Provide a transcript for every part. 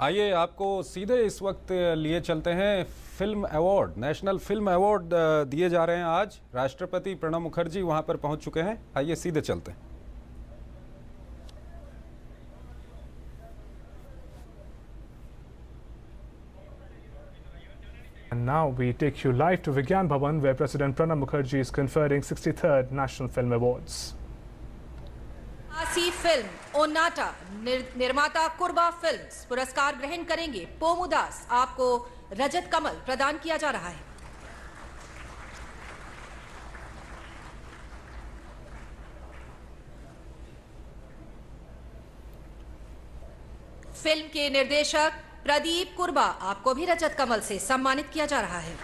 आइए आपको सीधे इस वक्त लिए चलते हैं। Film award, national film award दिए जा रहे हैं आज। राष्ट्रपति प्रणब मुखर्जी वहां पर पहुंच चुके हैं। आइए सीधे चलते हैं। And now we take you live to Vigyan Bhavan, where President Pranab Mukherjee is conferring 63rd National Film Awards. आसी फिल्म ओन्नाटा निर्माता कुर्बा फिल्म्स पुरस्कार ग्रहण करेंगे। पोमुदास आपको रजत कमल प्रदान किया जा रहा है। फिल्म के निर्देशक प्रदीप कुर्बा आपको भी रजत कमल से सम्मानित किया जा रहा है।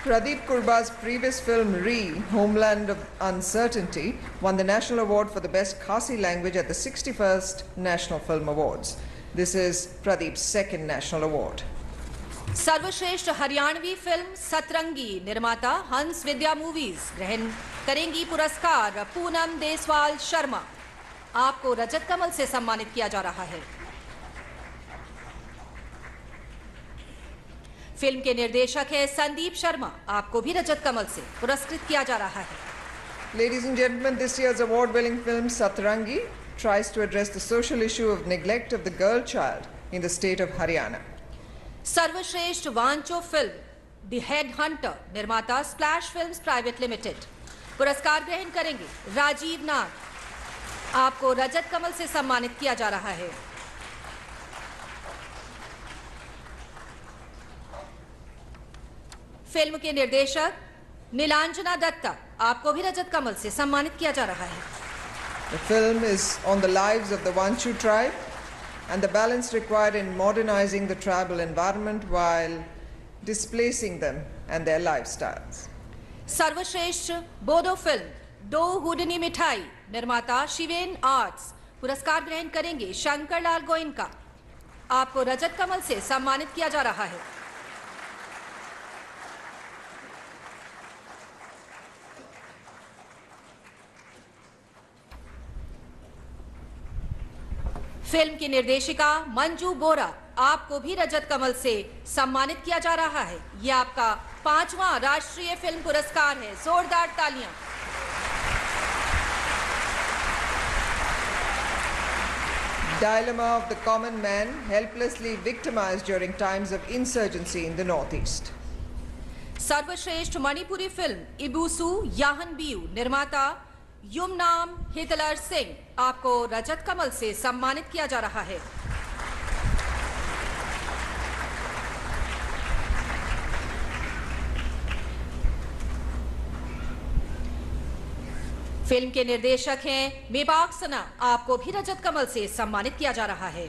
Pradeep Kurba's previous film Re, Homeland of Uncertainty, won the National Award for the Best Khasi Language at the 61st National Film Awards. This is Pradeep's second National Award. सर्वश्रेष्ठ हरियाणवी फिल्म सतरंगी निर्माता हंस विद्या मूवीज ग्रहण करेंगी पुरस्कार। पूनम देसवाल शर्मा आपको रजत कमल से सम्मानित किया जा रहा है। फिल्म के निर्देशक है संदीप शर्मा, आपको भी रजत कमल से पुरस्कृत किया जा रहा है। Ladies and gentlemen, this year's award-winning film Satrangi tries to address the social issue of neglect of the girl child in the state of Haryana. सर्वश्रेष्ठ Wancho film the head Hunter निर्माता स्प्लैश फिल्म्स प्राइवेट लिमिटेड पुरस्कार ग्रहण करेंगे। राजीव नाग आपको रजत कमल से सम्मानित किया जा रहा है। फिल्म के निर्देशक नीलांजना दत्ता आपको भी रजत कमल से सम्मानित किया जा रहा है। The film is on the lives of the Wanchu tribe and the balance required in modernizing the tribal environment while displacing them and their lifestyles. सर्वश्रेष्ठ बोडो फिल्म दो हुडनी मिठाई निर्माता शिवेन आर्ट्स पुरस्कार ग्रहण करेंगे। शंकर लाल गोयनका आपको रजत कमल से सम्मानित किया जा रहा है। फिल्म की निर्देशिका मंजू बोरा आपको भी रजत कमल से सम्मानित किया जा रहा है। यह आपका 5वां राष्ट्रीय फिल्म पुरस्कार है। जोरदार तालियां। Dilemma of the common man helplessly victimized during times of insurgency in the northeast. सर्वश्रेष्ठ मणिपुरी फिल्म इबूसू याहन बियू निर्माता युमनाम हितलर सिंह आपको रजत कमल से सम्मानित किया जा रहा है। फिल्म के निर्देशक हैं मेबाक सना, आपको भी रजत कमल से सम्मानित किया जा रहा है।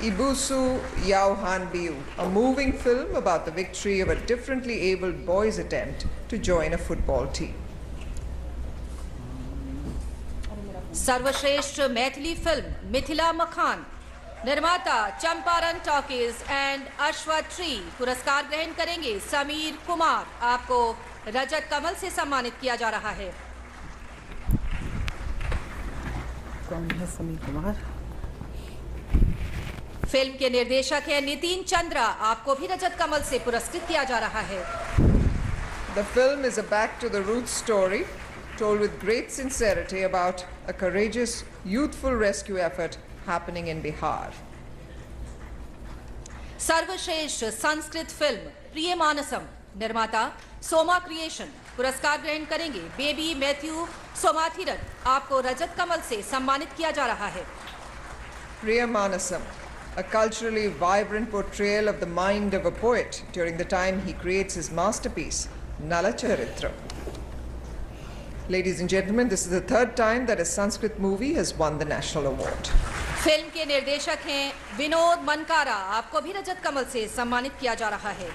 Ibusu Yauhan Biu, a moving film about the victory of a differently abled boy's attempt to join a football team. सर्वश्रेष्ठ मैथिली फिल्म मिथिला मखान निर्माता चंपारण टॉकीज एंड अश्वट्री पुरस्कार ग्रहण करेंगे। समीर कुमार आपको रजत कमल से सम्मानित किया जा रहा है। कौन है समीर कुमार? फिल्म के निर्देशक है नितिन चंद्रा, आपको भी रजत कमल से पुरस्कृत किया जा रहा है। The film is a back to the roots story told with great sincerity about a courageous youthful rescue effort happening in Bihar. सर्वश्रेष्ठ संस्कृत फिल्म प्रिय मानसम निर्माता सोमा क्रिएशन पुरस्कार ग्रहण करेंगे। बेबी मैथ्यू सोमाथिरन आपको रजत कमल से सम्मानित किया जा रहा है। Priya Manasam, a culturally vibrant portrayal of the mind of a poet during the time he creates his masterpiece, Nala Charitra. Ladies and gentlemen, this is the third time that a Sanskrit movie has won the national award. Film के निर्देशक हैं विनोद मनकारा, आपको भी रजत कमल से सम्मानित किया जा रहा है।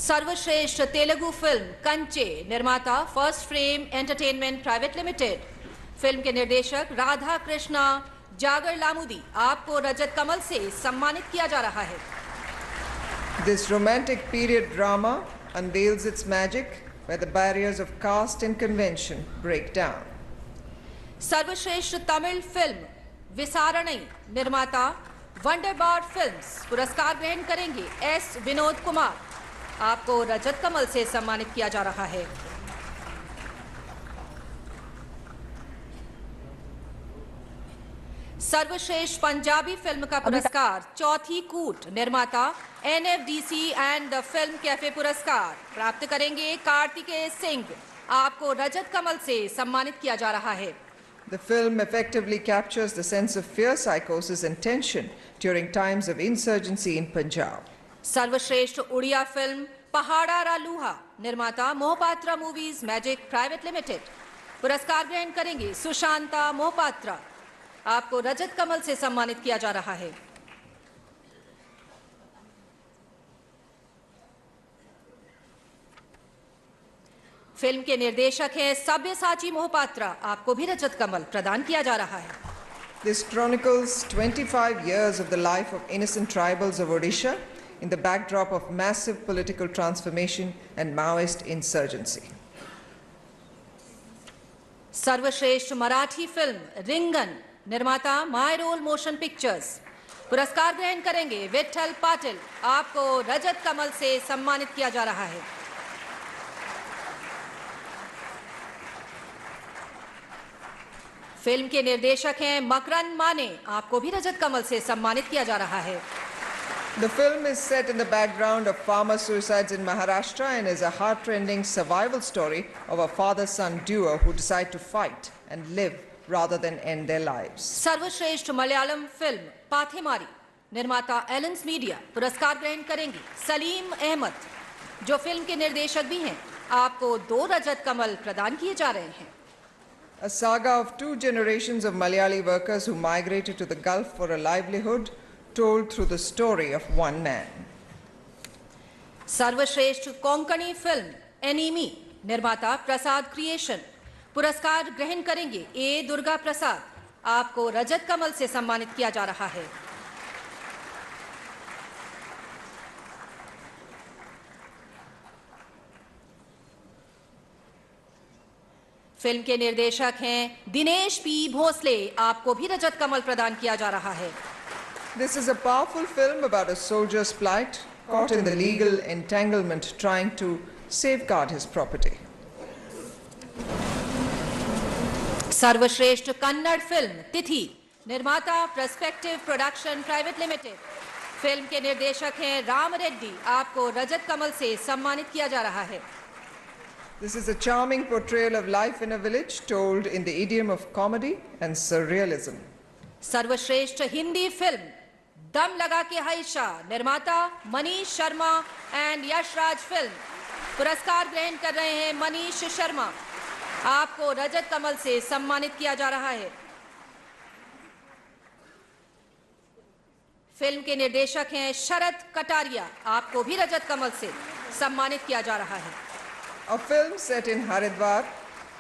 सर्वश्रेष्ठ तेलुगु फिल्म कंचे निर्माता first frame entertainment private limited. Film के निर्देशक राधा कृष्णा जागर लामुदी, आपको रजत कमल से सम्मानित किया जा रहा है। This romantic period drama unveils its magic where the barriers of caste and convention break down. सर्वश्रेष्ठ तमिल फिल्म विसारणई निर्माता वंडरबार फिल्म्स पुरस्कार ग्रहण करेंगे एस विनोद कुमार। आपको रजत कमल से सम्मानित किया जा रहा है। सर्वश्रेष्ठ पंजाबी फिल्म का पुरस्कार चौथी कूट निर्माता NFDC and the film cafe पुरस्कार प्राप्त करेंगे कार्तिकेय सिंह। आपको रजत कमल से सम्मानित किया जा रहा है। The film effectively captures the sense of fear, psychosis and tension during times of insurgency in Punjab. सर्वश्रेष्ठ उड़िया फिल्म पहाड़ा रा लूहा निर्माता Mohapatra movies magic private limited पुरस्कार ग्रहण करेंगे सुशांता मोहपात्रा। आपको रजत कमल से सम्मानित किया जा रहा है। फिल्म के निर्देशक हैं सब्यसाची मोहपात्रा। आपको भी रजत कमल प्रदान किया जा रहा है। This chronicles 25 years of the life of innocent tribals of Odisha in the backdrop of massive political transformation and Maoist insurgency. सर्वश्रेष्ठ मराठी फिल्म रिंगन निर्माता माय रोल मोशन पिक्चर्स पुरस्कार ग्रहण करेंगे विठल पाटिल। आपको रजत कमल से सम्मानित किया जा रहा है। फिल्म के निर्देशक हैं मकरंद माने। आपको भी रजत कमल से सम्मानित किया जा रहा है। The film is set in the background of farmer suicides in Maharashtra and is a heart-rending survival story of a father-son duo who decide to fight and live rather than end their lives. सर्वश्रेष्ठ Malayalam film पाथेमारी निर्माता एलेंस media पुरस्कार ग्रहण करेंगे सलीम अहमद, जो film के निर्देशक भी हैं। आपको 2 रजत कमल प्रदान किए जा रहे हैं। A saga of 2 generations of Malayali workers who migrated to the Gulf for a livelihood, told through the story of one man. सर्वश्रेष्ठ कोंकणी फिल्म एनीमी निर्माता प्रसाद क्रिएशन पुरस्कार ग्रहण करेंगे ए दुर्गा प्रसाद। आपको रजत कमल से सम्मानित किया जा रहा है। फिल्म के निर्देशक हैं दिनेश पी भोसले। आपको भी रजत कमल प्रदान किया जा रहा है। This is a powerful film about a soldier's plight caught in the legal entanglement trying to safeguard his property. सर्वश्रेष्ठ कन्नड़ फिल्म तिथि निर्माता perspective production private limited film के निर्देशक हैं राम रेड्डी। आपको रजत कमल से सम्मानित किया जा रहा है। This is a charming portrayal of life in a village told in the idiom of comedy and surrealism. सर्वश्रेष्ठ हिंदी फिल्म दम लगा के हाइशा निर्माता मनीष शर्मा एंड यशराज फिल्म पुरस्कार ग्रहण कर रहे हैं मनीष शर्मा। आपको रजत कमल से सम्मानित किया जा रहा है। फिल्म के निर्देशक हैं शरद कटारिया। आपको भी रजत कमल से सम्मानित किया जा रहा है। A film set in Haridwar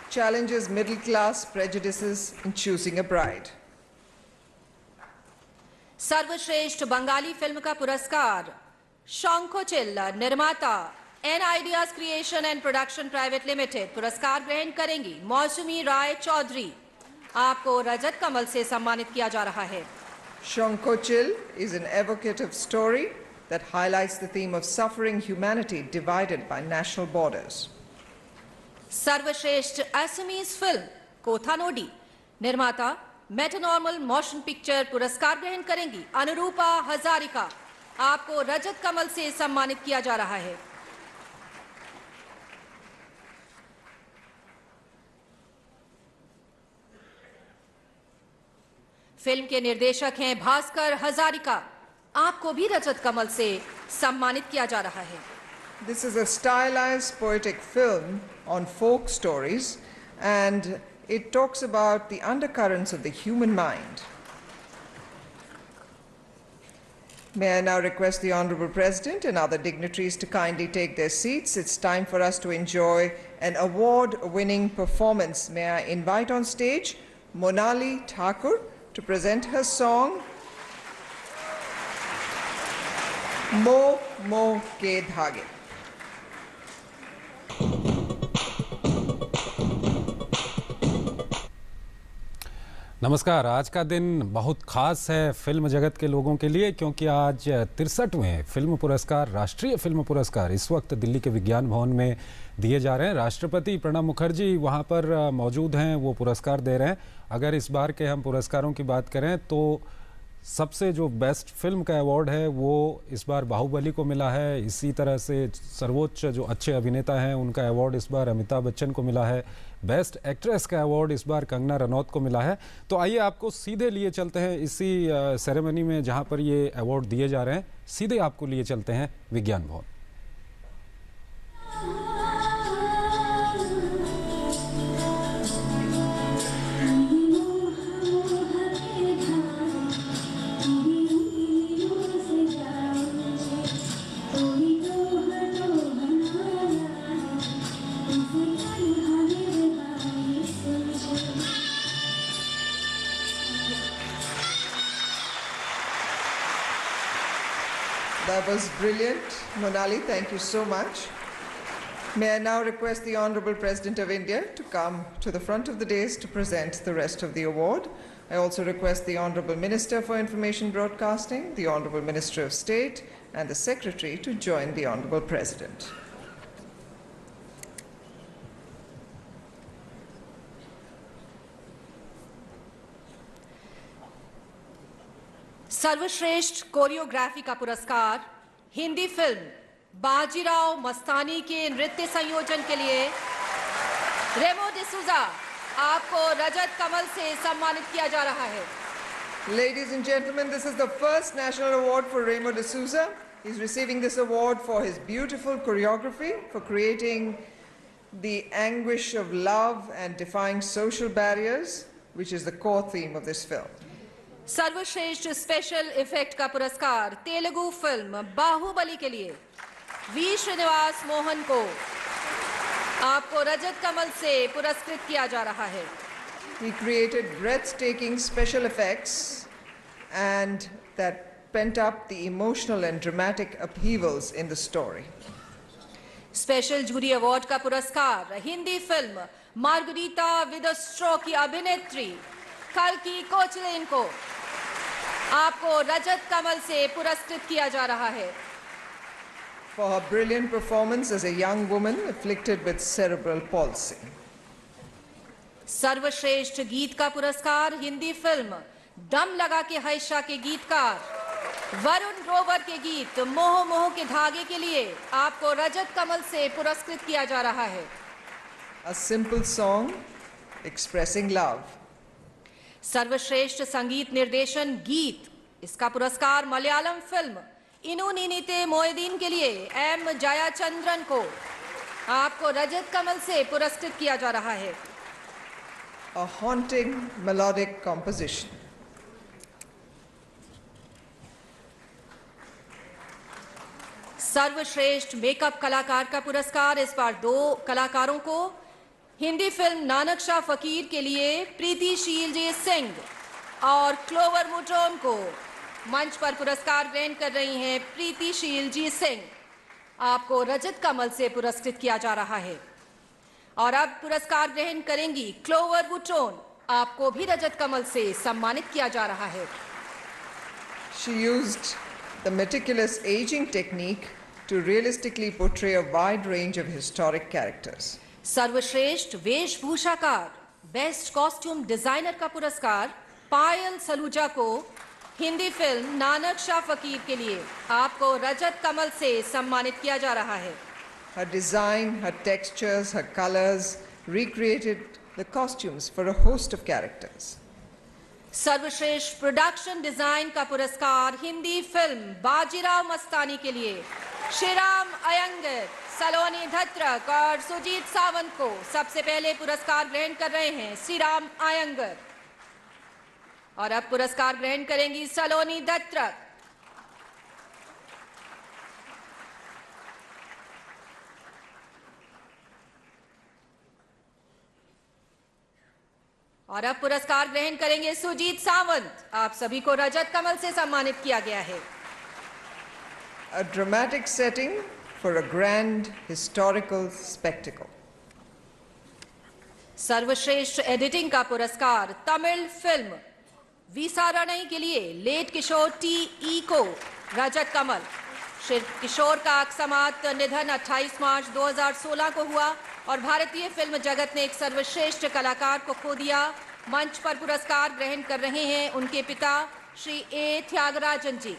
challenges middle-class prejudices in choosing a bride. सर्वश्रेष्ठ बंगाली फिल्म का पुरस्कार शंखोचिल निर्माता N ideas creation and production private limited पुरस्कार ग्रहण करेंगी मौसमी राय चौधरी। आपको रजत कमल से सम्मानित किया जा रहा है। Shankochil is an evocative story that highlights the theme of suffering humanity divided by national borders. सर्वश्रेष्ठ असमीज फिल्म कोथानोडी निर्माता मेटानॉर्मल मोशन पिक्चर पुरस्कार ग्रहण करेंगी अनुरूपा हजारिका। आपको रजत कमल से सम्मानित किया जा रहा है। फिल्म के निर्देशक हैं भास्कर हजारिका। आपको भी रजत कमल से सम्मानित किया जा रहा है। This is a stylized poetic film on folk stories and it talks about the undercurrents of the human mind. May I now request the Honorable President and other dignitaries to kindly take their seats. It's time for us to enjoy an award-winning performance. May I invite on stage Monali Thakur to present her song, Mo मोह के धागे। नमस्कार। आज का दिन बहुत खास है फिल्म जगत के लोगों के लिए, क्योंकि आज 63वें फिल्म पुरस्कार, राष्ट्रीय फिल्म पुरस्कार इस वक्त दिल्ली के विज्ञान भवन में दिए जा रहे हैं। राष्ट्रपति प्रणब मुखर्जी वहां पर मौजूद हैं, वो पुरस्कार दे रहे हैं। अगर इस बार के हम पुरस्कारों की बात करें तो सबसे जो बेस्ट फिल्म का अवार्ड है वो इस बार बाहुबली को मिला है। इसी तरह से सर्वोच्च जो अच्छे अभिनेता हैं उनका अवार्ड इस बार अमिताभ बच्चन को मिला है। बेस्ट एक्ट्रेस का अवार्ड इस बार कंगना रनौत को मिला है। तो आइए आपको सीधे लिए चलते हैं इसी सेरेमनी में जहां पर ये अवार्ड दिए जा रहे हैं। सीधे आपको लिए चलते हैं विज्ञान भवन। That was brilliant. Monali, thank you so much. May I now request the Honorable President of India to come to the front of the dais to present the rest of the award. I also request the Honorable Minister for Information Broadcasting, the Honorable Minister of State, and the Secretary to join the Honorable President. सर्वश्रेष्ठ choreography का पुरस्कार Hindi film Bajirao Mastani के नृत्य संयोजन के लिए रेमो डिसूजा, आपको रजत कमल से सम्मानित किया जा रहा है। Ladies and gentlemen, this is the first national award for Remo D'Souza. He's receiving this award for his beautiful choreography, for creating the anguish of love and defying social barriers, which is the core theme of this film. सर्वश्रेष्ठ special effect का पुरस्कार Telugu film Baahubali के लिए we Srinivas Mohan को आपको रजत कमल से पुरस्कृत किया जा रहा है। He created breathtaking special effects and that pent up the emotional and dramatic upheavals in the story. Special jury award का पुरस्कार Hindi film Margarita with a stroke की अभिनेत्री कल्की कोचलिन को आपको रजत कमल से पुरस्कृत किया जा रहा है। For her brilliant performance as a young woman afflicted with cerebral palsy. सर्वश्रेष्ठ गीत का पुरस्कार हिंदी फिल्म दम लगा के हैशा के गीतकार वरुण ग्रोवर के गीत मोह मोह के धागे के लिए आपको रजत कमल से पुरस्कृत किया जा रहा है। A simple song expressing love. सर्वश्रेष्ठ संगीत निर्देशन गीत, इसका पुरस्कार मलयालम फिल्म इनु नीनीते मोएदीन के लिए एम जयाचंद्रन को आपको रजत कमल से पुरस्कृत किया जा रहा है। A haunting melodic composition. सर्वश्रेष्ठ मेकअप कलाकार का पुरस्कार इस बार दो कलाकारों को हिंदी फिल्म नानक शाह फकीर के लिए प्रीति शीलजी सिंह और क्लोवर मुटोन को मंच पर पुरस्कार ग्रहण कर रही हैं प्रीति शीलजी सिंह, आपको रजत कमल से पुरस्कृत किया जा रहा है। और अब पुरस्कार ग्रहण करेंगी क्लोवर मुटोन, आपको भी रजत कमल से सम्मानित किया जा रहा है। She used the meticulous aging technique to realistically portray a wide range of historic characters. सर्वश्रेष्ठ वेशभूषाकार बेस्ट कॉस्ट्यूम डिजाइनर का पुरस्कार पायल सलूजा को हिंदी फिल्म नानक शाह फकीर के लिए आपको रजत कमल से सम्मानित किया जा रहा है। Her design, her textures, her colors recreated the costumes for a host of characters. सर्वश्रेष्ठ प्रोडक्शन डिजाइन का पुरस्कार हिंदी फिल्म बाजीराव मस्तानी के लिए श्रीराम अयंगर, सलोनी धत्रक और सुजीत सावंत को सबसे पहले पुरस्कार ग्रहण कर रहे हैं श्रीराम अयंगर। और अब पुरस्कार ग्रहण करेंगी सलोनी धत्रक। और अब पुरस्कार ग्रहण करेंगे सुजीत सावंत, आप सभी को रजत कमल से सम्मानित किया गया है। a dramatic setting for a grand historical spectacle. सर्वश्रेष्ठ एडिटिंग का पुरस्कार तमिल फिल्म विसारणई के लिए लेट किशोर टी को रजत कमल। श्री किशोर का अकस्मात निधन 28 मार्च 2016 को हुआ और भारतीय फिल्म जगत ने एक सर्वश्रेष्ठ कलाकार को खो दिया। मंच पर पुरस्कार ग्रहण कर रहे हैं उनके पिता श्री ए त्यागराजन जी।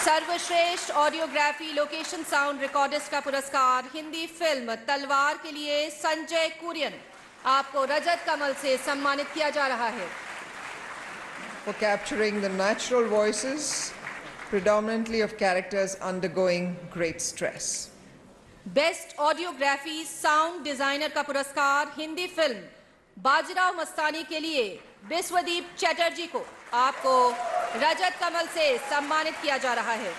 सर्वश्रेष्ठ ऑडियोग्राफी लोकेशन साउंड रिकॉर्डिस्ट का पुरस्कार हिंदी फिल्म तलवार के लिए संजय कुरियन। आपको रजत कमल से सम्मानित किया जा रहा है। For capturing the natural voices, predominantly of characters undergoing great stress. Best audiography sound designer का पुरस्कार हिंदी फिल्म बाजीराव मस्तानी के लिए विश्वदीप चटर्जी को आपको रजत कमल से सम्मानित किया जा रहा है।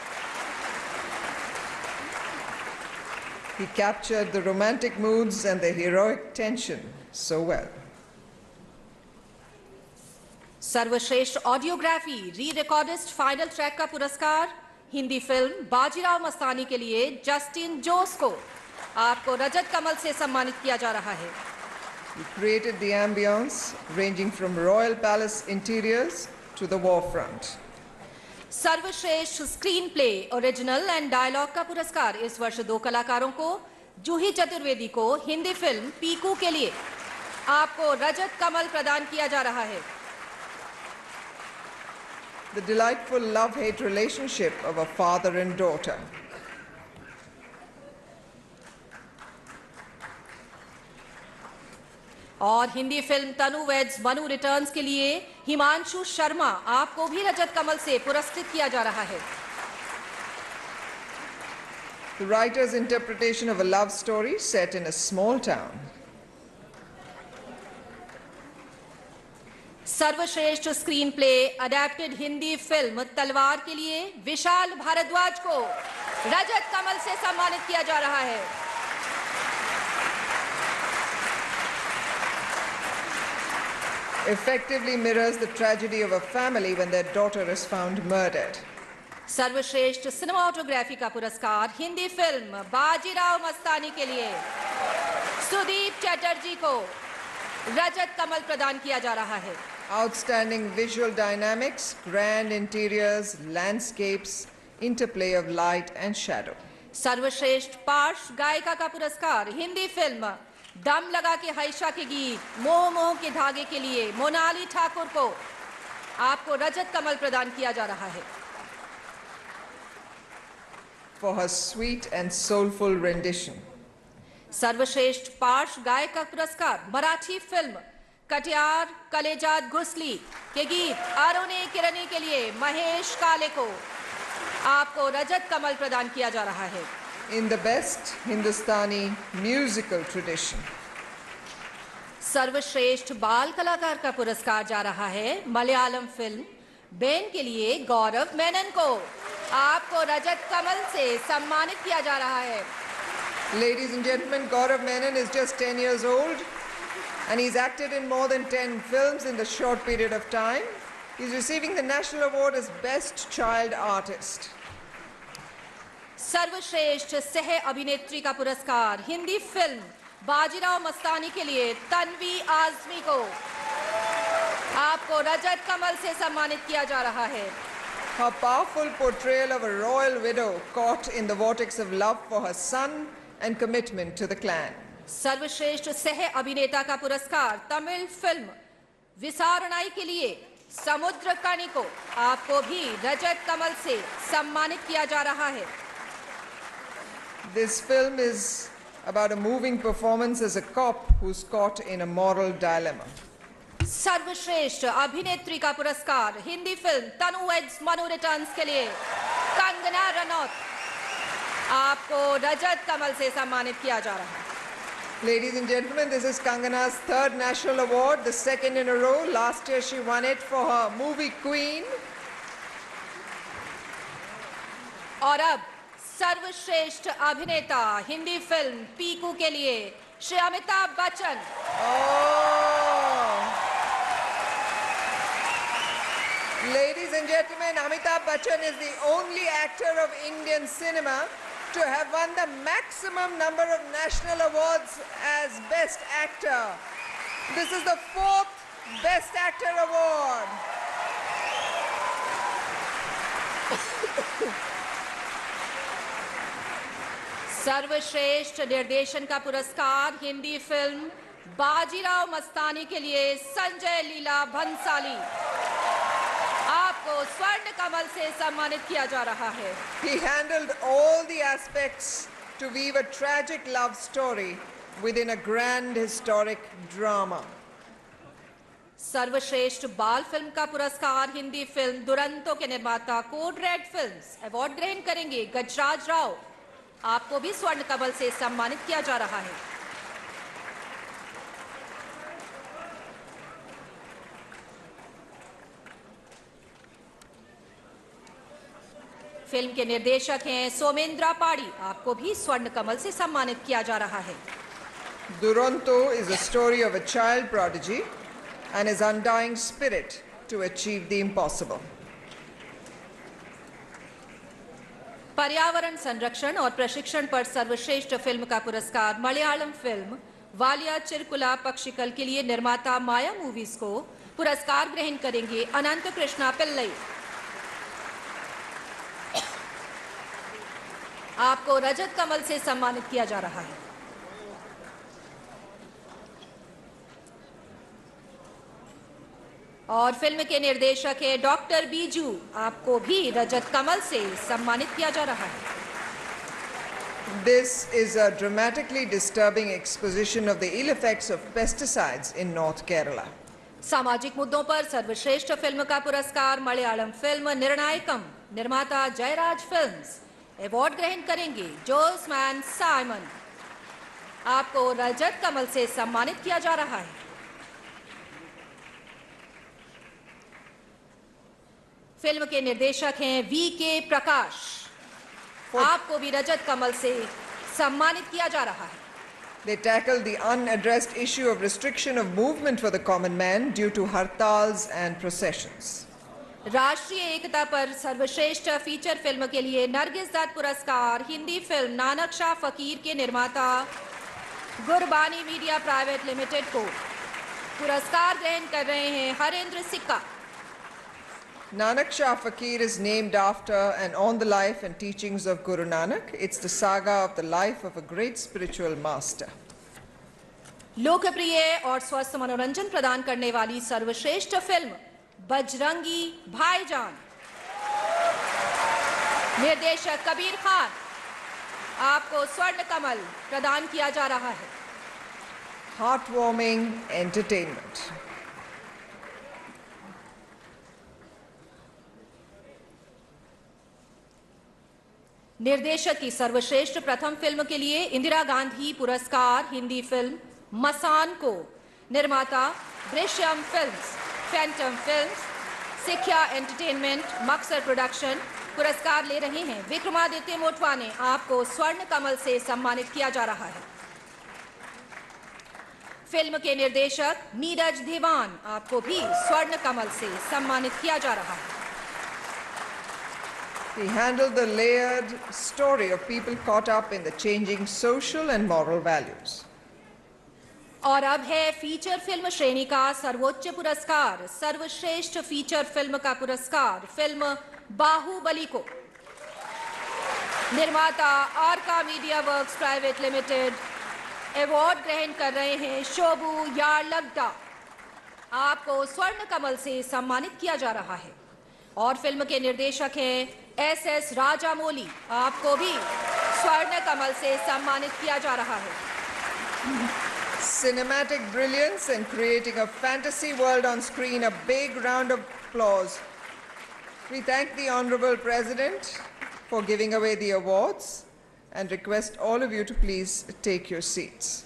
He captured the romantic moods and the heroic tension so well. सर्वश्रेष्ठ ऑडियोग्राफी री रिकॉर्डिस्ट फाइनल ट्रैक का पुरस्कार हिंदी फिल्म बाजीराव मस्तानी के लिए जस्टिन जोस को आपको रजत कमल से सम्मानित किया जा रहा है। He created the ambience ranging from royal palace interiors to the war front. सर्वश्रेष्ठ screenplay original and dialogue का पुरस्कार इस वर्ष दो कलाकारों को जूही चतुर्वेदी को हिंदी फिल्म पीकू के लिए आपको रजत कमल प्रदान किया जा रहा है। The delightful love-hate relationship of a father and daughter. और हिंदी फिल्म तनु वेड्स मनु रिटर्न्स के लिए हिमांशु शर्मा आपको भी रजत कमल से पुरस्कृत किया जा रहा है। The writer's interpretation of a love story set in a small town. सर्वश्रेष्ठ screen play adapted Hindi film तलवार के लिए विशाल भारद्वाज को रजत कमल से सम्मानित किया जा रहा है। Effectively mirrors the tragedy of a family when their daughter is found murdered. सर्वश्रेष्ठ सिनेमाटोग्राफी का पुरस्कार हिंदी फिल्म बाजीराव मस्तानी के लिए सुदीप चटर्जी को रजत कमल प्रदान किया जा रहा है। Outstanding visual dynamics, grand interiors, landscapes, interplay of light and shadow. सर्वश्रेष्ठ पार्श्व गायिका का पुरस्कार हिंदी फिल्म दम लगा के हाइशा के गीत मोह मोह के धागे के लिए मोनाली ठाकुर को आपको रजत कमल प्रदान किया जा रहा है। For her sweet and soulful rendition. सर्वश्रेष्ठ पार्श्व गायक का पुरस्कार मराठी फिल्म कटियार कलेजात घुसली के गीत अरुणे किरणी के लिए महेश काले को आपको रजत कमल प्रदान किया जा रहा है। In the best Hindustani musical tradition. सर्वश्रेष्ठ बाल कलाकार का पुरस्कार जा रहा है मलयालम फिल्म बेन के लिए गौरव मेनन को आपको रजत कमल से सम्मानित किया जा रहा है। Ladies and gentlemen, Gaurav Menon is just 10 years old and he's acted in more than 10 films in the short period of time. He's receiving the National Award as Best Child Artist. सर्वश्रेष्ठ सह अभिनेत्री का पुरस्कार Hindi film Bajirao Mastani के लिए तन्वी आजमी को आपको रजत कमल से सम्मानित किया जा रहा है। Her powerful portrayal of a royal widow caught in the vortex of love for her son and commitment to the clan. सर्वश्रेष्ठ सह अभिनेता का पुरस्कार तमिल फिल्म विसारणाई के लिए समुद्र कनी को आपको भी रजत कमल से सम्मानित किया जा रहा है। This film is about a moving performance as a cop who's caught in a moral dilemma. सर्वश्रेष्ठ अभिनेत्री का पुरस्कार हिंदी फिल्म तनु वेड्स मनु रिटर्न्स के लिए कंगना रनौत आपको रजत कमल से सम्मानित किया जा रहा है। Ladies and gentlemen, this is Kangana's third national award, the second in a row. Last year she won it for her movie Queen. और अब सर्वश्रेष्ठ अभिनेता हिंदी फिल्म पीकू के लिए Shri Amitabh Bachchan Oh! Ladies and gentlemen, Amitabh Bachchan is the only actor of Indian cinema to have won the maximum number of national awards as Best Actor. This is the 4th Best Actor award. सर्वश्रेष्ठ निर्देशन का पुरस्कार Hindi film Bajirao Mastani के लिए संजय लीला भंसाली आपको स्वर्ण कमल से सम्मानित किया जा रहा है। He handled all the aspects to weave a tragic love story within a grand historic drama. सर्वश्रेष्ठ बाल फिल्म का पुरस्कार हिंदी फिल्म दुरंतो के निर्माता कोड रेड फिल्म्स अवार्ड ग्रहण करेंगे गजराज राव आपको भी स्वर्ण कमल से सम्मानित किया जा रहा है। फिल्म के निर्देशक हैं सोमेंद्रा पाड़ी आपको भी स्वर्ण कमल से सम्मानित किया जा रहा है। Duronto is a story of a child prodigy and his undying spirit to achieve the impossible. पर्यावरण संरक्षण और प्रशिक्षण पर सर्वश्रेष्ठ फिल्म का पुरस्कार मलयालम फिल्म वालिया चिरकुला पक्षिकल के लिए निर्माता माया मूवीज को पुरस्कार ग्रहण करेंगे अनंत कृष्णा पिल्लई आपको रजत कमल से सम्मानित किया जा रहा है। और फिल्म के निर्देशक है डॉक्टर बीजू आपको भी रजत कमल से सम्मानित किया जा रहा है। This is a dramatically disturbing exposition of the ill effects of pesticides in North Kerala. सामाजिक मुद्दों पर सर्वश्रेष्ठ फिल्म का पुरस्कार मलयालम फिल्म निर्णायकम निर्माता जयराज फिल्म्स अवार्ड ग्रहण करेंगे जोसमैन साइमन आपको रजत कमल से सम्मानित किया जा रहा है। फिल्म के निर्देशक हैं वी.के. प्रकाश आपको भी रजत कमल से सम्मानित किया जा रहा है। They tackled the unaddressed issue of restriction of movement for the common man due to hartals and processions. राष्ट्रीय एकता पर सर्वश्रेष्ठ फीचर फिल्म के लिए नरगिस दत्त पुरस्कार हिंदी फिल्म नानक शाह फकीर के निर्माता गुरबानी मीडिया प्राइवेट लिमिटेड को पुरस्कार ग्रहण कर रहे हैं हरेंद्र सिक्का। Nanak Shah Fakir is named after and on the life and teachings of Guru Nanak. It's the saga of the life of a great spiritual master. लोकप्रिय और स्वस्थ मनोरंजन प्रदान करने वाली सर्वश्रेष्ठ फिल्म बजरंगी भाईजान निर्देशक कबीर खान आपको स्वर्ण कमल प्रदान किया जा रहा है। Heartwarming entertainment. निर्देशक की सर्वश्रेष्ठ प्रथम फिल्म के लिए इंदिरा गांधी पुरस्कार हिंदी फिल्म मसान को निर्माता Drishyam films, Phantom films, Sikhya entertainment, Macassar production पुरस्कार ले रहे हैं। विक्रमादित्य मोटवाने आपको स्वर्ण कमल से सम्मानित किया जा रहा है। फिल्म के निर्देशक नीरज दीवान आपको भी स्वर्ण कमल से सम्मानित किया जा रहा है। He handled the layered story of people caught up in the changing social and moral values. और अब है फीचर फिल्म श्रेणी का सर्वोच्च पुरस्कार सर्वश्रेष्ठ फीचर फिल्म का पुरस्कार फिल्म बाहुबली को निर्माता Arka media works private limited award ग्रहण कर रहे हैं शोभू यारलगडा आपको स्वर्ण कमल से सम्मानित किया जा रहा है। और फिल्म के निर्देशक हैं एस.एस. राजामौली आपको भी स्वर्ण कमल से सम्मानित किया जा रहा है। Cinematic brilliance and creating a fantasy world on screen. A big round of applause. We thank the Honorable President for giving away the awards and request all of you to please take your seats.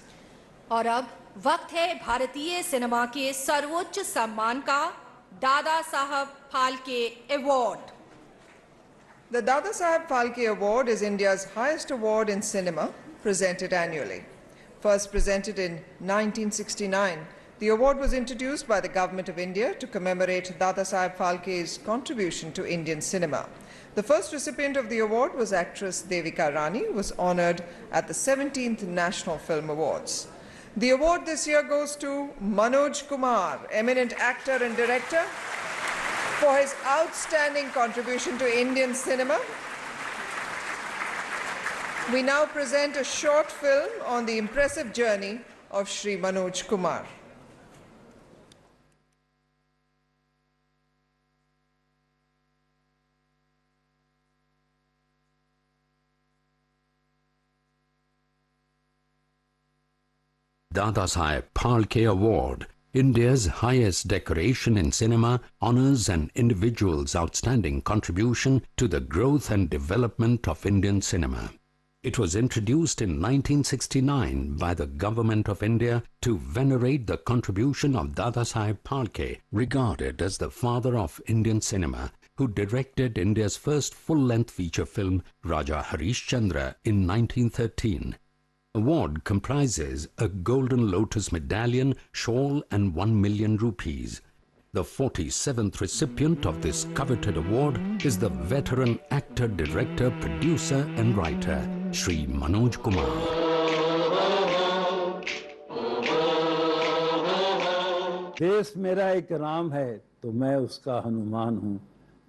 और अब वक्त है भारतीय cinema के सर्वोच्च सम्मान का Dada Saheb Phalke award. The Dada Saheb Phalke Award is India's highest award in cinema, presented annually. First presented in 1969 The award was introduced by the Government of India to commemorate Dadasaheb Phalke's contribution to Indian cinema. The first recipient of the award was actress Devika Rani, who was honoured at the 17th National Film Awards. The award this year goes to Manoj Kumar, eminent actor and director, for his outstanding contribution to Indian cinema. We now present a short film on the impressive journey of Shri Manoj Kumar. Dadasaheb Phalke Award, India's highest decoration in cinema, honors an individual's outstanding contribution to the growth and development of Indian cinema. It was introduced in 1969 by the Government of India to venerate the contribution of Dadasaheb Phalke, regarded as the father of Indian cinema, who directed India's first full-length feature film, Raja Harishchandra, in 1913. Award comprises a Golden Lotus medallion, shawl and 1 million rupees. The 47th recipient of this coveted award is the veteran actor, director, producer and writer, Shri Manoj Kumar. देश मेरा एक राम है तो मैं उसका हनुमान हूँ,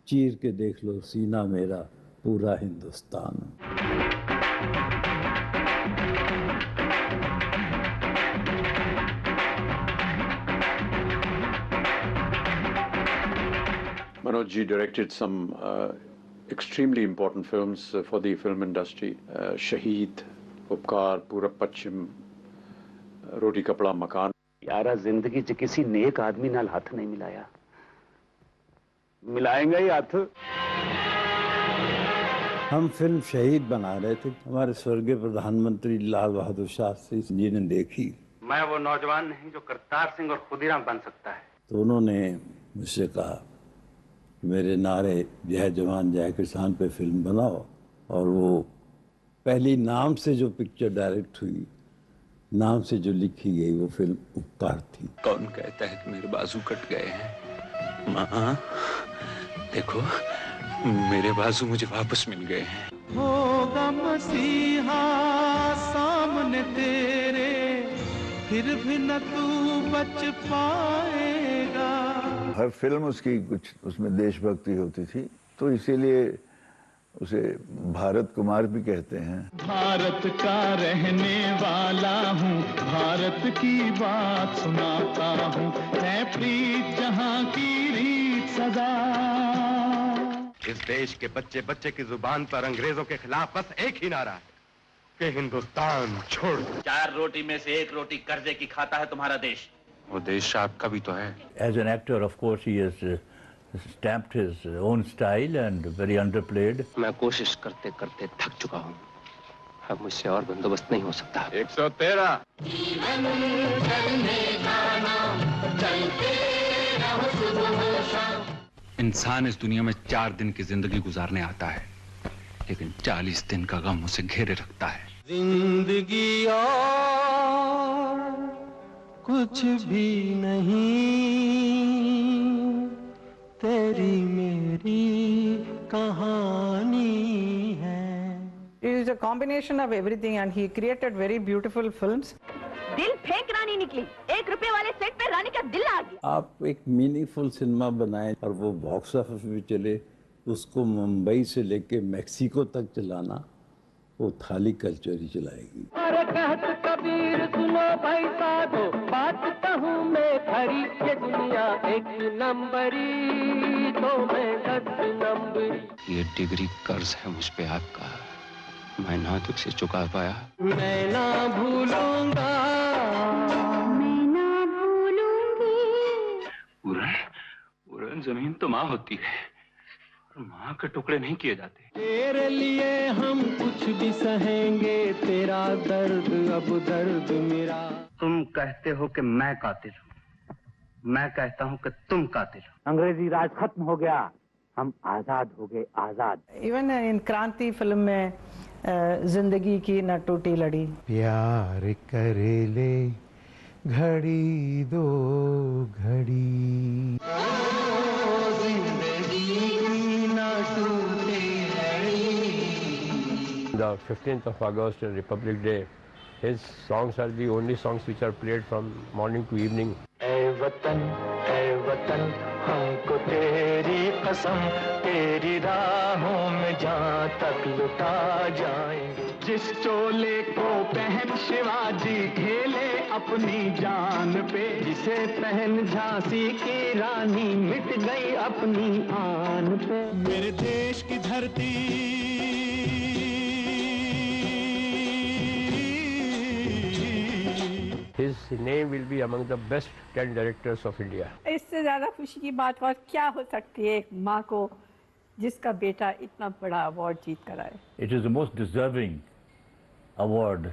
चीर के देख लो सीना मेरा पूरा Hindustan. Manoj ji directed some extremely important films for the film industry. Shaheed, Upkar, Purab Pachim, Roti Kapda Makan. यारा जिंदगी च किसी नेक आदमी नाल हाथ नहीं मिलाया, मिलाएंगे ही हाथ। हम फिल्म शहीद बना रहे थे, हमारे स्वर्गीय प्रधानमंत्री लाल बहादुर शास्त्री जी ने देखी। मैं वो नौजवान नहीं जो करतार सिंह और खुदीराम बन सकता है। तो उन्होंने मुझसे कहा मेरे नारे जय जवान जय किसान पे फिल्म बनाओ, और वो पहली नाम से जो पिक्चर डायरेक्ट हुई, नाम से जो लिखी गई, वो फिल्म उपकार थी। कौन कहता है कि मेरे बाजू कट गए हैं? माँ देखो, मेरे बाजू मुझे वापस मिल गए हैं। होगा मसीहा सामने तेरे, फिर भी न तू बच पाएगा। हर फिल्म उसकी कुछ उसमें देशभक्ति होती थी, तो इसीलिए उसे भारत कुमार भी कहते हैं। भारत का रहने वाला हूँ, भारत की बात सुनाता हूँ, है प्रीत जहाँ की रीत सदा। इस देश के बच्चे बच्चे की जुबान पर अंग्रेजों के खिलाफ बस एक ही नारा है कि हिंदुस्तान छोड़। 4 रोटी में से 1 रोटी कर्जे की खाता है तुम्हारा देश। वो देश आपका भी तो है। As an actor, of course, he has stamped his own style and very underplayed. मैं कोशिश करते करते थक चुका हूँ, अब मुझसे और बंदोबस्त नहीं हो सकता। 113। इंसान इस दुनिया में 4 दिन की जिंदगी गुजारने आता है, लेकिन 40 दिन का गम उसे घेरे रखता है। जिंदगी और कुछ भी नहीं, तेरी मेरी कहानी है। It is a combination of everything and he created very beautiful films. दिल फेंक रानी निकली, 1 रुपए वाले सेट पे रानी का दिल आ गया। आप एक मीनिंगफुल सिनेमा बनाए और वो बॉक्स ऑफिस में चले, उसको मुंबई से लेके मैक्सिको तक चलाना, वो थाली कल्चर ही चलाएगी। अरे कहत कबीर सुनो भाई साधो, बात कहूँ मैं खरी, ये दुनिया 1 नंबरी तो मैं 10 नंबरी। ये डिग्री कर्ज है मुझ पे आपका, मैं ना तुझसे चुका पाया। मैं ना भूलूंगा, मैं ना भूलूंगी। पूरन जमीन तो माँ होती है, और माँ के टुकड़े नहीं किए जाते। तेरे लिए हम कुछ भी सहेंगे, तेरा दर्द अब दर्द मेरा। तुम कहते हो कि मैं कातिल हूँ, मैं कहता हूँ कि तुम कातिल हो। अंग्रेजी राज खत्म हो गया, हम आजाद हो गए, आजाद। Even in क्रांति फिल्म में जिंदगी की न टूटी लड़ी। प्यार करे ले घड़ी दो घड़ी। The 15th of August, Republic Day, his songs are the only songs which are played from morning to evening. ऐ वतन हमको तेरी कसम, तेरी राहों में जहाँ तक लुटा जाएंगे। जिस चोले को पहन शिवाजी खेले अपनी जान पे, जिसे पहन झांसी की रानी मिट गई अपनी आन पे। मेरे देश की धरती His name will be among the best 10 directors of India. इससे ज़्यादा खुशी की बात और क्या हो सकती है एक माँ को जिसका बेटा इतना बड़ा अवार्ड जीत कर आए। It is the most deserving award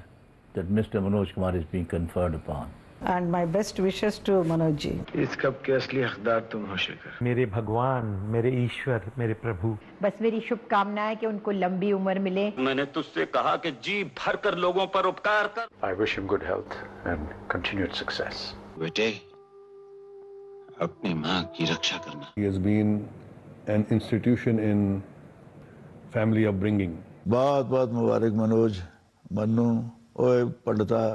that Mr. Manoj Kumar is being conferred upon. And my best wishes to Manoj ji. इस कप के असली हकदार तुम हो शेखर। मेरे भगवान, मेरे ईश्वर, मेरे प्रभु। बस मेरी शुभकामना है कि उनको लंबी उम्र मिले। मैंने तुझसे कहा कि जी भर कर लोगों पर उपकार कर। I wish him good health and continued success. बेटे, अपनी माँ की रक्षा करना। He has been an institution in family upbringing. बहुत बहुत मुबारक मनोज, मन्नू, ओए पंडिता,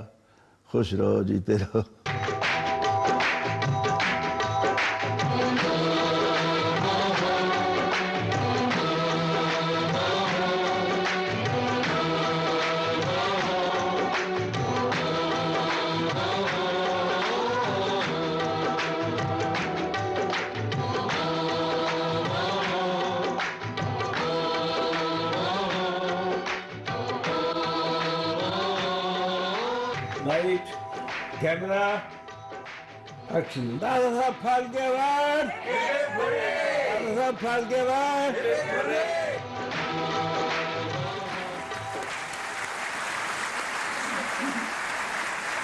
खुश रहो, जीते रहो। Light, camera, action. Dada Saheb फाल्केवार, Dada Saheb फाल्केवार।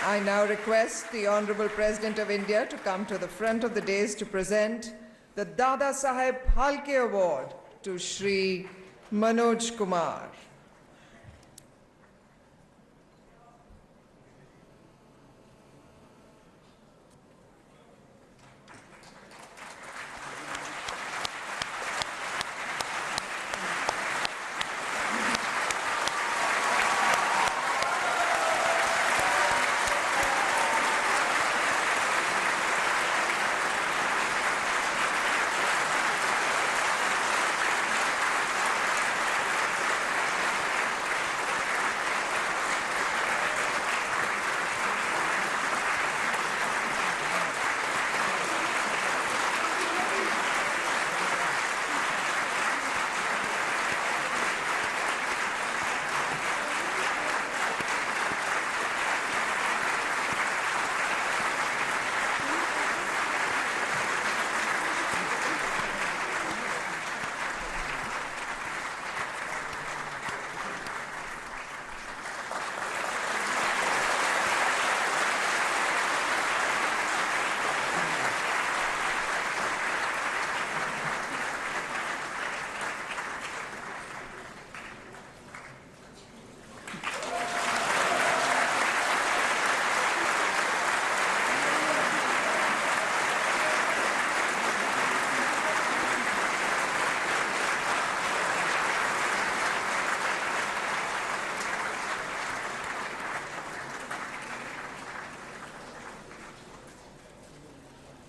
I now request the Honorable President of India to come to the front of the dais to present the Dada Saheb Phalke Award to Shri Manoj Kumar.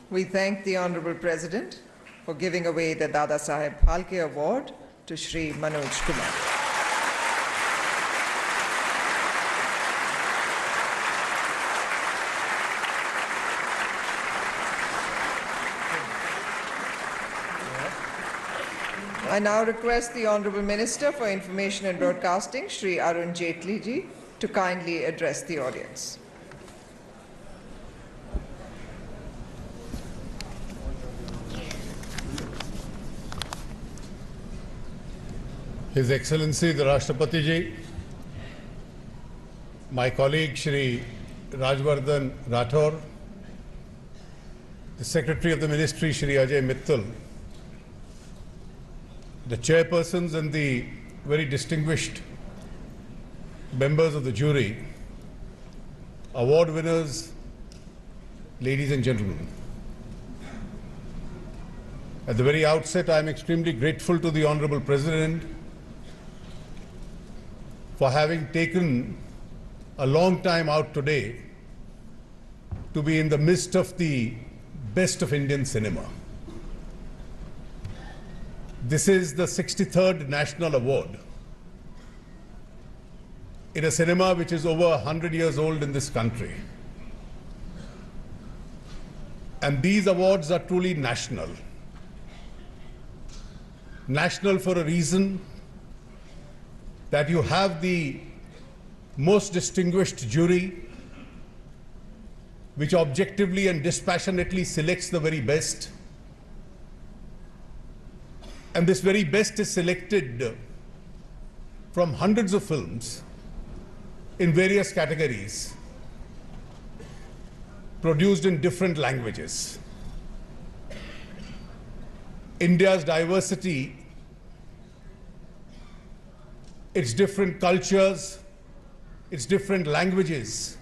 We thank the Honorable President for giving away the Dada Saheb Phalke Award to Shri Manoj Kumar. I now request the Honorable Minister for Information and Broadcasting, Shri Arun Jaitley ji, to kindly address the audience. His Excellency the Rashtrapati Ji, my colleague Shri Rajvardhan Rathore, the Secretary of the Ministry Shri Ajay Mittal, the chairpersons and the very distinguished members of the jury, award winners ladies and gentlemen, at the very outset, I am extremely grateful to the Honorable President for having taken a long time out today to be in the midst of the best of Indian cinema. This is the 63rd National Award in a cinema which is over 100 years old in this country. And these awards are truly national. National for a reason that you have the most distinguished jury which objectively and dispassionately selects the very best. And this very best is selected from hundreds of films in various categories, produced in different languages. India's diversity, its different cultures, its different languages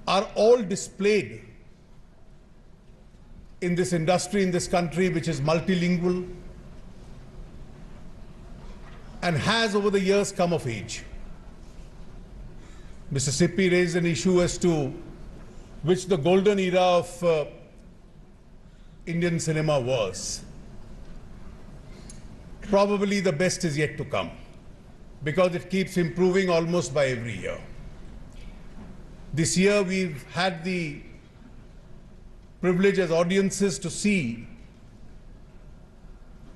are all displayed in this industry, in this country, which is multilingual and has over the years come of age. Mr. Sippy raised an issue as to which the golden era of Indian cinema was. Probably the best is yet to come, because it keeps improving almost by every year. This year we've had the privilege as audiences to see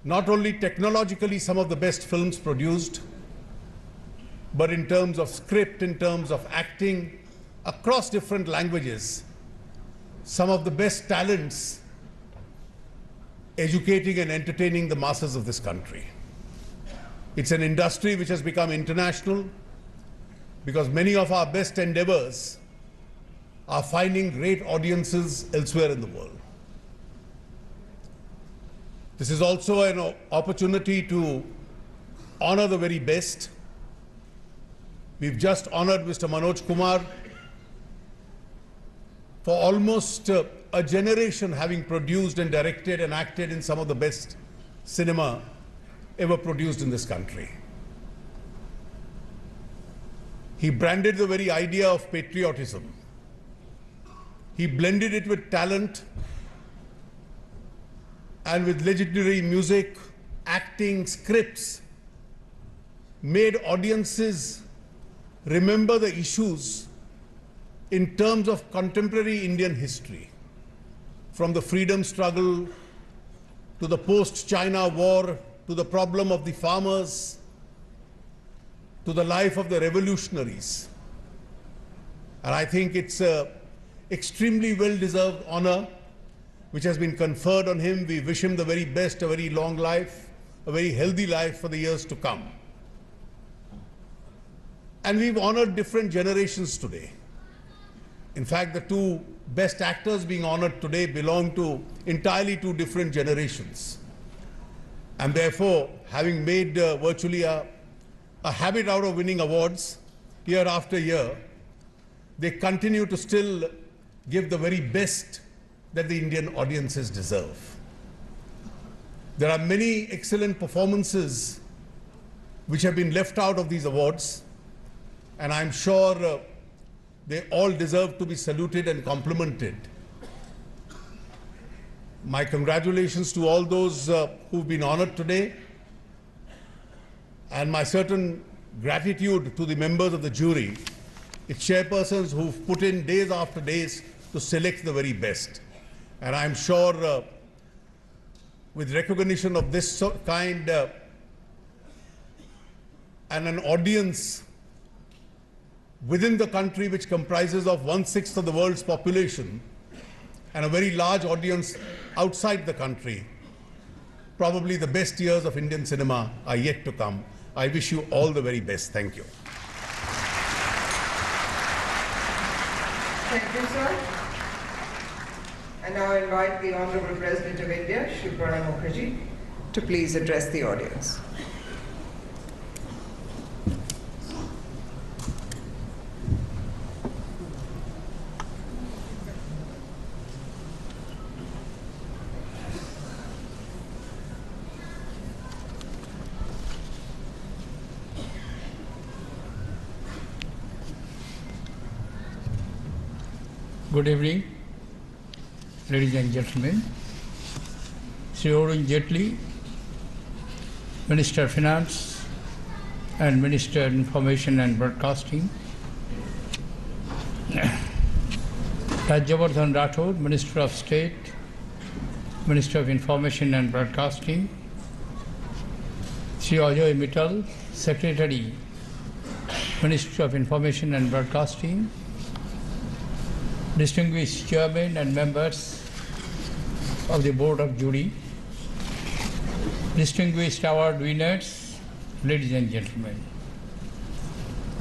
not only technologically some of the best films produced, but in terms of script, in terms of acting, across different languages, some of the best talents educating and entertaining the masses of this country. It's an industry which has become international because many of our best endeavors are finding great audiences elsewhere in the world. This is also an opportunity to honor the very best. We've just honored Mr. Manoj Kumar for almost a generation, having produced and directed and acted in some of the best cinema ever produced in this country. He branded the very idea of patriotism. He blended it with talent and with legendary music, acting, scripts, made audiences remember the issues in terms of contemporary Indian history, from the freedom struggle to the post-China war, to the problem of the farmers, to the life of the revolutionaries. And I think it's an extremely well-deserved honor which has been conferred on him. We wish him the very best, a very long life, a very healthy life for the years to come. And we've honored different generations today. In fact, the two best actors being honored today belong to entirely two different generations. And therefore, having made virtually a habit out of winning awards year after year, they continue to still give the very best that the Indian audiences deserve. There are many excellent performances which have been left out of these awards, and I'm sure they all deserve to be saluted and complimented. My congratulations to all those who've been honored today, and my certain gratitude to the members of the jury, its chairpersons who've put in days after days to select the very best. And I'm sure with recognition of this kind and an audience within the country which comprises of 1/6 of the world's population and a very large audience outside the country, probably the best years of Indian cinema are yet to come. I wish you all the very best. Thank you. Thank you, sir. I now invite the Honorable President of India, Shri Pranab Mukherjee, to please address the audience. Good evening, ladies and gentlemen. Sri Arun Jaitley, Minister of Finance and Minister of Information and Broadcasting. Rajyavardhan Rathod, Minister of State, Minister of Information and Broadcasting. Sri Ajoy Mittal, Secretary, Ministry of Information and Broadcasting. Distinguished Chairman and members of the Board of Jury. Distinguished award winners, ladies and gentlemen.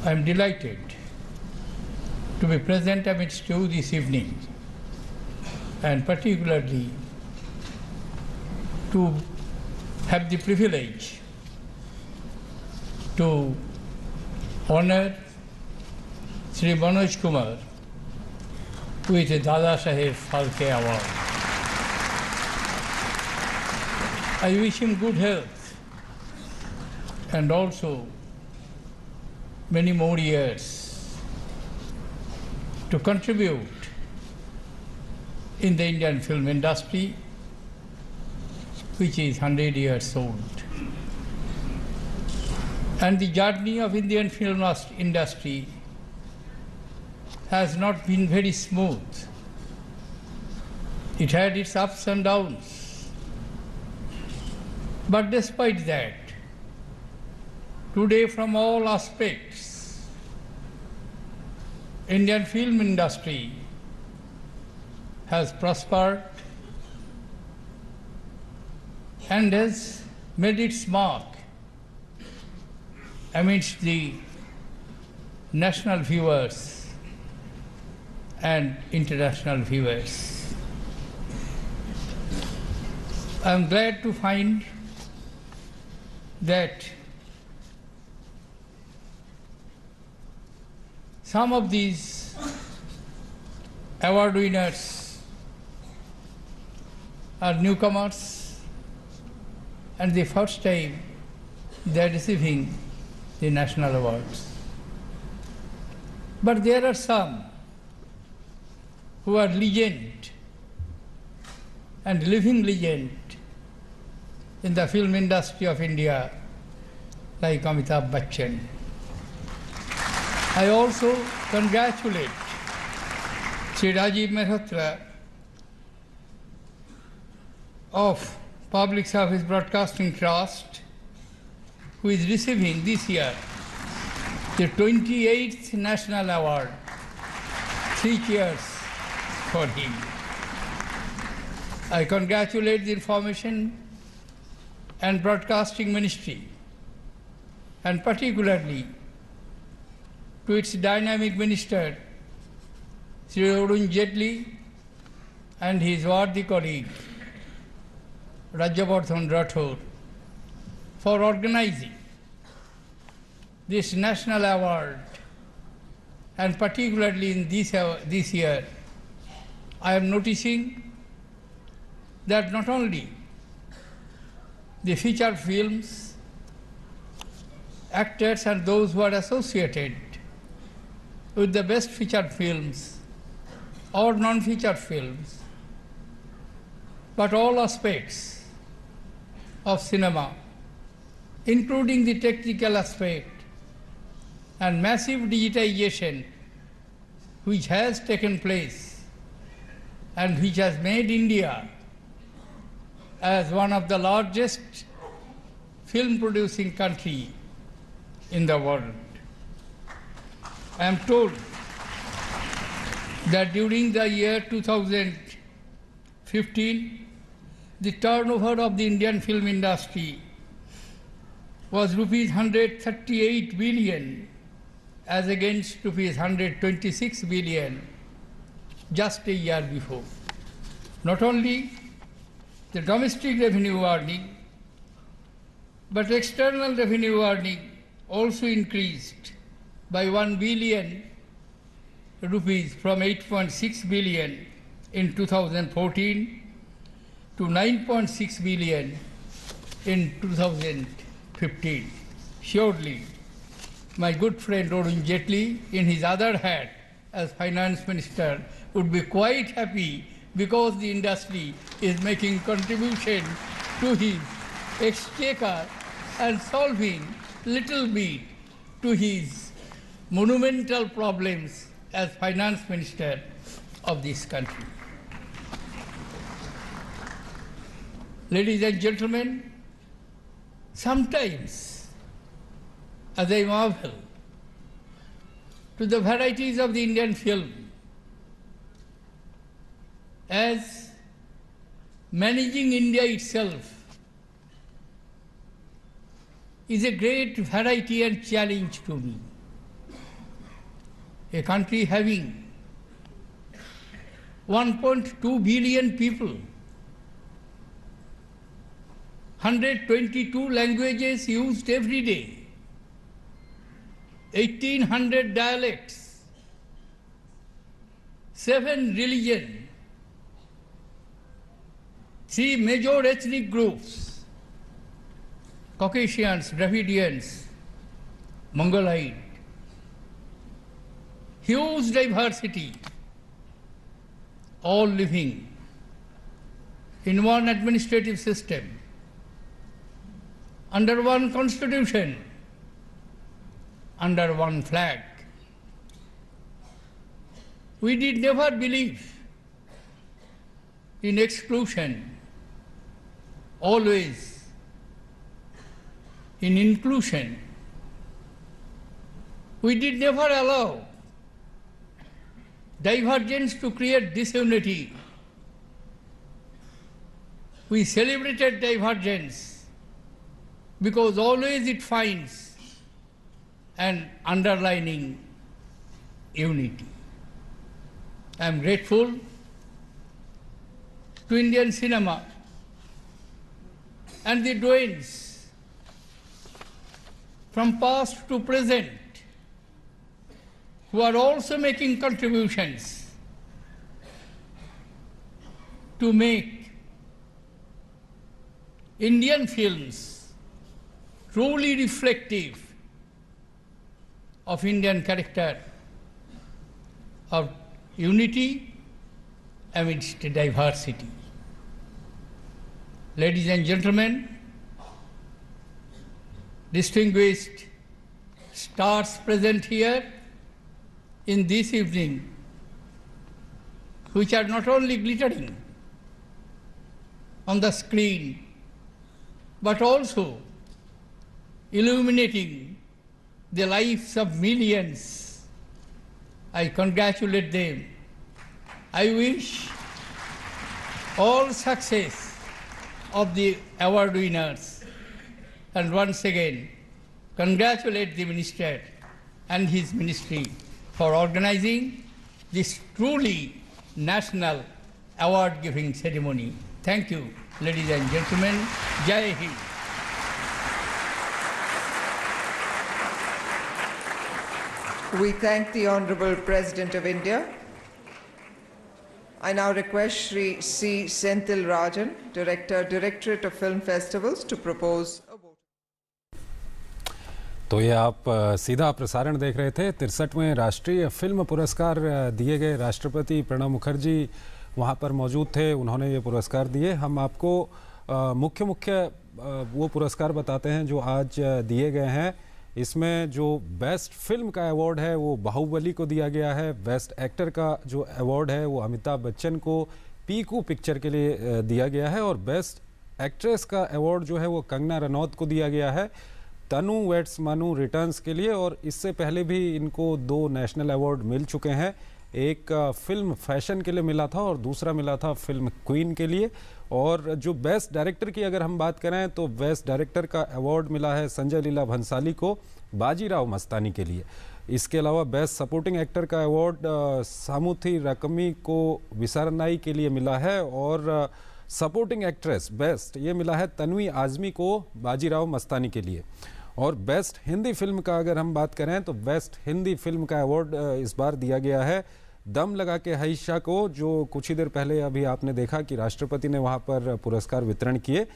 I am delighted to be present amidst you this evening, and particularly to have the privilege to honor Sri Manoj Kumar with the Dada Saheb Phalke Award. I wish him good health and also many more years to contribute in the Indian film industry, which is 100 years old. And the journey of Indian film industry has not been very smooth. It had its ups and downs. But despite that, today from all aspects, Indian film industry has prospered and has made its mark amidst the national viewers and international viewers. I am glad to find that some of these award winners are newcomers, and the first time they are receiving the national awards. But there are some who are legend and living legend in the film industry of India, like Amitabh Bachchan. I also congratulate Sri Rajiv Mehrotra of Public Service Broadcasting Trust, who is receiving this year the 28th National Award. 3 cheers for him. I congratulate the Information and Broadcasting Ministry, and particularly to its dynamic minister, Sri Arun Jaitley, and his worthy colleague, Rajyavardhan Rathod, for organizing this national award, and particularly in this year, I am noticing that not only the feature films, actors and those who are associated with the best featured films or non-featured films, but all aspects of cinema, including the technical aspect and massive digitization which has taken place and which has made India as one of the largest film producing country in the world. I am told that during the year 2015, the turnover of the Indian film industry was rupees 138 billion as against rupees 126 billion just a year before. Not only the domestic revenue earning, but external revenue earning also increased by 1 billion rupees from 8.6 billion in 2014 to 9.6 billion in 2015. Surely, my good friend Arun Jaitley, in his other hat as Finance Minister, would be quite happy because the industry is making contribution to his exchequer and solving little bit to his monumental problems as finance minister of this country. Ladies and gentlemen, sometimes as I marvel to the varieties of the Indian film, as managing India itself is a great variety and challenge to me. A country having 1.2 billion people, 122 languages used every day, 1,800 dialects, 7 religions, 3 major ethnic groups, Caucasians, Dravidians, Mongoloid, huge diversity, all living in one administrative system, under one constitution, under one flag. We did never believe in exclusion, always in inclusion. We did never allow divergence to create disunity. We celebrated divergence because always it finds an underlining unity. I am grateful to Indian cinema and the doyens from past to present who are also making contributions to make Indian films truly reflective of Indian character, of unity amidst diversity. Ladies and gentlemen, distinguished stars present here in this evening, which are not only glittering on the screen, but also illuminating the lives of millions. I congratulate them. I wish all success of the award winners, and once again congratulate the Minister and his ministry for organizing this truly national award-giving ceremony. Thank you, ladies and gentlemen. Jai Hind. We thank the Honorable President of India. I now request Shri C. Senthil Rajan, Director, Directorate of Film Festivals, to propose a vote. तो ये आप सीधा प्रसारण देख रहे थे। 63वें राष्ट्रीय film पुरस्कार दिए गए। राष्ट्रपति प्रणब मुखर्जी वहाँ पर मौजूद थे, उन्होंने ये पुरस्कार दिए। हम आपको मुख्य वो पुरस्कार बताते हैं जो आज दिए गए हैं। इसमें जो बेस्ट फिल्म का अवार्ड है वो बाहुबली को दिया गया है। बेस्ट एक्टर का जो अवार्ड है वो अमिताभ बच्चन को पीकू पिक्चर के लिए दिया गया है, और बेस्ट एक्ट्रेस का अवार्ड जो है वो कंगना रनौत को दिया गया है तनु वेट्स मनु रिटर्न्स के लिए। और इससे पहले भी इनको 2 नेशनल अवार्ड मिल चुके हैं। एक फिल्म फैशन के लिए मिला था और दूसरा मिला था फिल्म क्वीन के लिए। और जो बेस्ट डायरेक्टर की अगर हम बात करें तो बेस्ट डायरेक्टर का अवार्ड मिला है संजय लीला भंसाली को बाजीराव मस्तानी के लिए। इसके अलावा बेस्ट सपोर्टिंग एक्टर का अवार्ड सामुथी रकमी को विसारनाई के लिए मिला है, और सपोर्टिंग एक्ट्रेस बेस्ट ये मिला है तन्वी आज़मी को बाजीराव मस्तानी के लिए। और बेस्ट हिंदी फिल्म का अगर हम बात करें तो बेस्ट हिंदी फिल्म का अवार्ड इस बार दिया गया है दम लगा के हईशा को, जो कुछ ही देर पहले अभी आपने देखा कि राष्ट्रपति ने वहां पर पुरस्कार वितरण किए।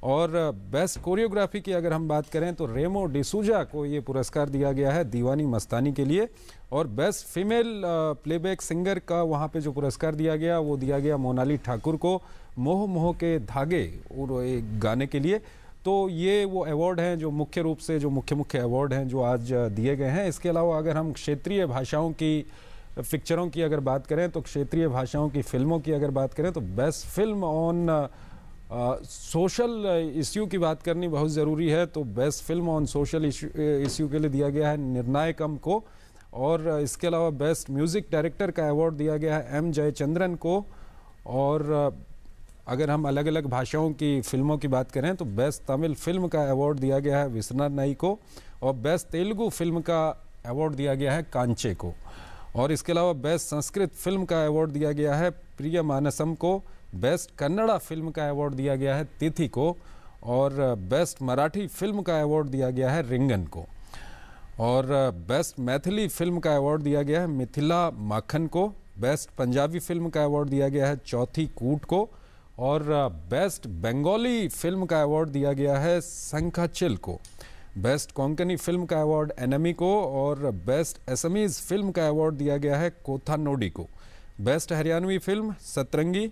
और बेस्ट कोरियोग्राफी की अगर हम बात करें तो रेमो डिसूजा को ये पुरस्कार दिया गया है दीवानी मस्तानी के लिए। और बेस्ट फीमेल प्लेबैक सिंगर का वहाँ पे जो पुरस्कार दिया गया वो दिया गया मोनाली ठाकुर को मोह मोह के धागे और एक गाने के लिए। तो ये वो अवार्ड हैं जो मुख्य रूप से जो मुख्य अवार्ड हैं जो आज दिए गए हैं। इसके अलावा अगर हम क्षेत्रीय भाषाओं की पिक्चरों की अगर बात करें तो क्षेत्रीय भाषाओं की फिल्मों की अगर बात करें तो best film on social issue की बात करनी बहुत ज़रूरी है। तो best film on social issue के लिए दिया गया है निर्णायकम को। और इसके अलावा बेस्ट म्यूज़िक डायरेक्टर का अवार्ड दिया गया है एम जयचंद्रन को। और अगर हम अलग अलग भाषाओं की फिल्मों की बात करें तो बेस्ट तमिल फिल्म का अवार्ड दिया गया है विश्वनाथ नाई को। और बेस्ट तेलुगु फिल्म का अवार्ड दिया गया है कांचे को। और इसके अलावा बेस्ट संस्कृत फिल्म का अवार्ड दिया गया है प्रिय मानसम को। बेस्ट कन्नड़ा फिल्म का अवार्ड दिया गया है तिथि को। और बेस्ट मराठी फिल्म का अवार्ड दिया गया है रिंगन को। और बेस्ट मैथिली फिल्म का अवार्ड दिया गया है मिथिला माखन को। बेस्ट पंजाबी फिल्म का अवार्ड दिया गया है चौथी कूट को। और बेस्ट बंगाली फिल्म का अवार्ड दिया गया है संखाचिल को। बेस्ट कोंकणी फिल्म का अवार्ड एनिमी को। और बेस्ट असमीज़ फिल्म का अवार्ड दिया गया है कोथानोडी को। बेस्ट हरियाणवी फिल्म सतरंगी।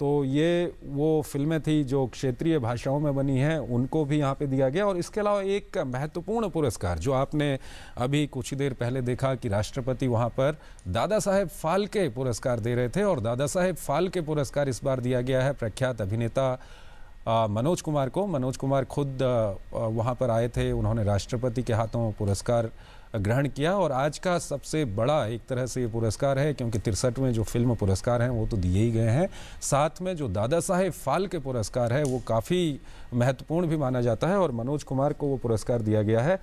तो ये वो फिल्में थी जो क्षेत्रीय भाषाओं में बनी हैं उनको भी यहाँ पे दिया गया। और इसके अलावा एक महत्वपूर्ण पुरस्कार जो आपने अभी कुछ ही देर पहले देखा कि राष्ट्रपति वहाँ पर दादा साहेब फाल्के पुरस्कार दे रहे थे। और दादा साहेब फाल्के पुरस्कार इस बार दिया गया है प्रख्यात अभिनेता मनोज कुमार को। मनोज कुमार खुद वहाँ पर आए थे, उन्होंने राष्ट्रपति के हाथों पुरस्कार ग्रहण किया। और आज का सबसे बड़ा एक तरह से ये पुरस्कार है क्योंकि 63वें जो फिल्म पुरस्कार हैं वो तो दिए ही गए हैं, साथ में जो दादा साहेब फाल्के पुरस्कार है वो काफ़ी महत्वपूर्ण भी माना जाता है और मनोज कुमार को वो पुरस्कार दिया गया है।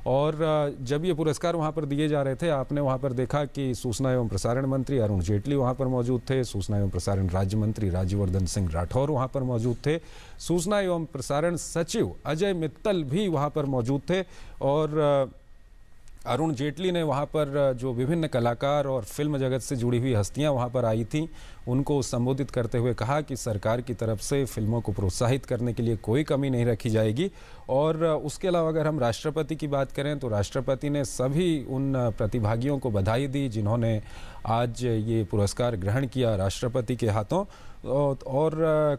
और जब ये पुरस्कार वहाँ पर दिए जा रहे थे आपने वहाँ पर देखा कि सूचना एवं प्रसारण मंत्री अरुण जेटली वहाँ पर मौजूद थे, सूचना एवं प्रसारण राज्य मंत्री राज्यवर्धन सिंह राठौर वहाँ पर मौजूद थे, सूचना एवं प्रसारण सचिव अजय मित्तल भी वहाँ पर मौजूद थे। और अरुण जेटली ने वहाँ पर जो विभिन्न कलाकार और फिल्म जगत से जुड़ी हुई हस्तियाँ वहाँ पर आई थीं उनको संबोधित करते हुए कहा कि सरकार की तरफ से फिल्मों को प्रोत्साहित करने के लिए कोई कमी नहीं रखी जाएगी। और उसके अलावा अगर हम राष्ट्रपति की बात करें तो राष्ट्रपति ने सभी उन प्रतिभागियों को बधाई दी जिन्होंने आज ये पुरस्कार ग्रहण किया राष्ट्रपति के हाथों। और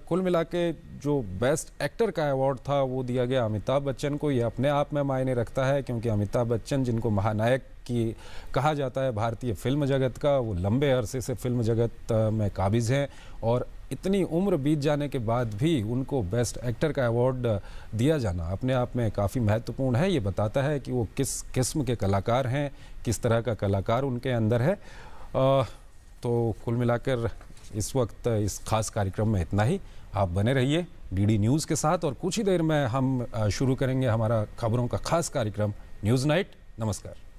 कुल मिला के जो बेस्ट एक्टर का अवार्ड था वो दिया गया अमिताभ बच्चन को। ये अपने आप में मायने रखता है क्योंकि अमिताभ बच्चन जिनको महानायक की कहा जाता है भारतीय फिल्म जगत का, वो लंबे अरसे से फिल्म जगत में काबिज हैं और इतनी उम्र बीत जाने के बाद भी उनको बेस्ट एक्टर का अवार्ड दिया जाना अपने आप में काफ़ी महत्वपूर्ण है। ये बताता है कि वो किस किस्म के कलाकार हैं, किस तरह का कलाकार उनके अंदर है। तो कुल मिलाकर इस वक्त इस खास कार्यक्रम में इतना ही। आप बने रहिए डीडी न्यूज़ के साथ और कुछ ही देर में हम शुरू करेंगे हमारा खबरों का खास कार्यक्रम न्यूज़ नाइट। नमस्कार।